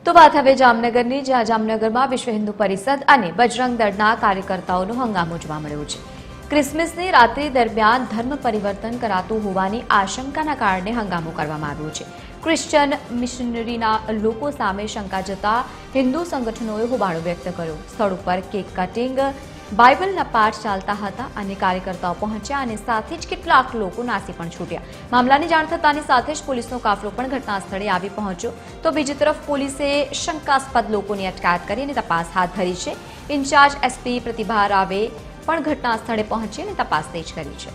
તો વાત હવે જામનગરની, જ્યાં જામનગરમાં વિશ્વ હિન્દુ પરિષદ અને બજરંગ દળના કાર્યકર્તાઓનો હંગામો જોવા મળ્યો છે। ક્રિસમસની રાત્રિ દરમિયાન ધર્મ પરિવર્તન કરાતું હોવાની આશંકાના કારણે હંગામો કરવામાં આવ્યો છે। ક્રિશ્ચિયન મિશનરીના લોકો સામે શંકા જતા હિન્દુ સંગઠનોએ હોબાળો વ્યક્ત કર્યો। સ્થળ ઉપર કેક કટિંગ, બાઇબલના પાઠ ચાલતા હતા અને કાર્યકર્તાઓ પહોંચ્યા અને સાથે જ કેટલાક લોકો નાસી પણ છૂટ્યા। મામલાની જાણ થતાની સાથે જ પોલીસનો કાફલો પણ ઘટના સ્થળે આવી પહોંચ્યો। તો બીજી તરફ પોલીસે શંકાસ્પદ લોકોની અટકાયત કરીને તપાસ હાથ ધરી છે। ઇન્ચાર્જ એસપી પ્રતિભા રાવે પણ ઘટના સ્થળે પહોંચી અને તપાસ તેજ કરી છે।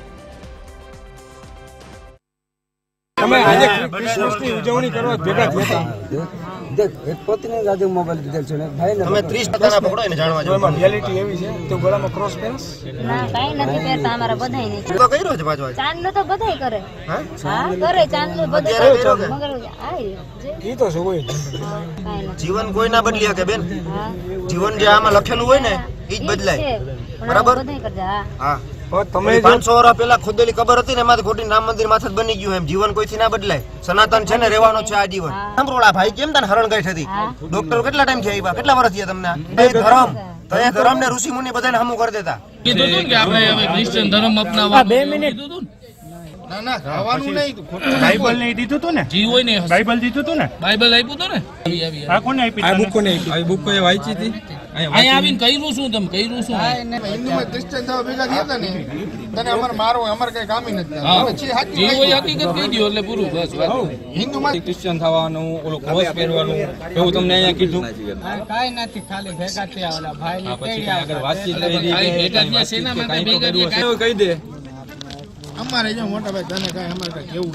અમે આજે ક્રિસમસની ઉજવણી કરવા ભેગા થયા દેખ એક પોતની ગાડી મોબાઈલ દીધેલ છે ને ભાઈને તમે 30 ટકાના પકડો એને જાણવા જેવું એમાં રિયાલિટી એવી છે તો ગળામાં ક્રોસ પહેરસ ના કાઈ નથી પહેરતા અમારા બધાય નહીં તો કર્યો છે પાછો ચાંદ નો તો બધાય કરે હા હા કરે ચાંદ નો બધાય અત્યારે કર્યો કે? મગર આય ઈ તો શું હોય કાઈ નથી જીવન કોઈ ના બદલી શકે બેન હા જીવન જે આમાં લખેલું હોય ને ઈ જ બદલાય બરાબર? બધાય કરજા હા તમે 500 વર્ષ પહેલા ખોદેલી કબર હતી ને એમાંથી ખોટી રામ મંદિર માથે જ બની ગયું એમ જીવન કોઈથી ના બદલાય સનાતન છે ને રહેવાનો છે આ જીવન સાંભળોલા ભાઈ કેમ તને હરણ ગઈ હતી ડોક્ટર કેટલા ટાઈમ થી આવ્યા કેટલા વર્ષ થયા તમને એ ધર્મ તો એ ધર્મ ને ઋષિ મુનિ બધાને હમું કરી દેતા કીધું હતું કે આપણે હવે ક્રિશ્ચિયન ધર્મ અપનાવવા 2 મિનિટ કીધું હતું ના ના ખાવાનું નહીં બાઇબલ ને દીધું હતું ને જી હોય ને બાઇબલ દીધું હતું ને બાઇબલ આપ્યું હતું ને આવી આ કોને આપી આ બુક કોને આપી આ બુક કોઈ વાંચી હતી અહીંયા આવીને કર્યું શું તમે કર્યું શું હિન્દુમાં ક્રિશ્ચિયન થવા ભેગા થયા હતા ને તને અમાર મારો અમાર કઈ કામ નથી હા જી હોય હકીકત કહી દો એટલે પૂરું બસ વાત હિન્દુમાં ક્રિશ્ચિયન થવાનું ઓલો ક્રોસ પહેરવાનું એવું તમને અહીંયા કીધું કાઈ નથી ખાલી ભેગા થયા ઓલા ભાઈ પછી આગળ વાતચીત કરી કાંઈ ભેગા થયા સેના માટે ભેગા થયા કહી દે અમારે જો મોટા ભાઈ તને કઈ અમારે કઈ કેવું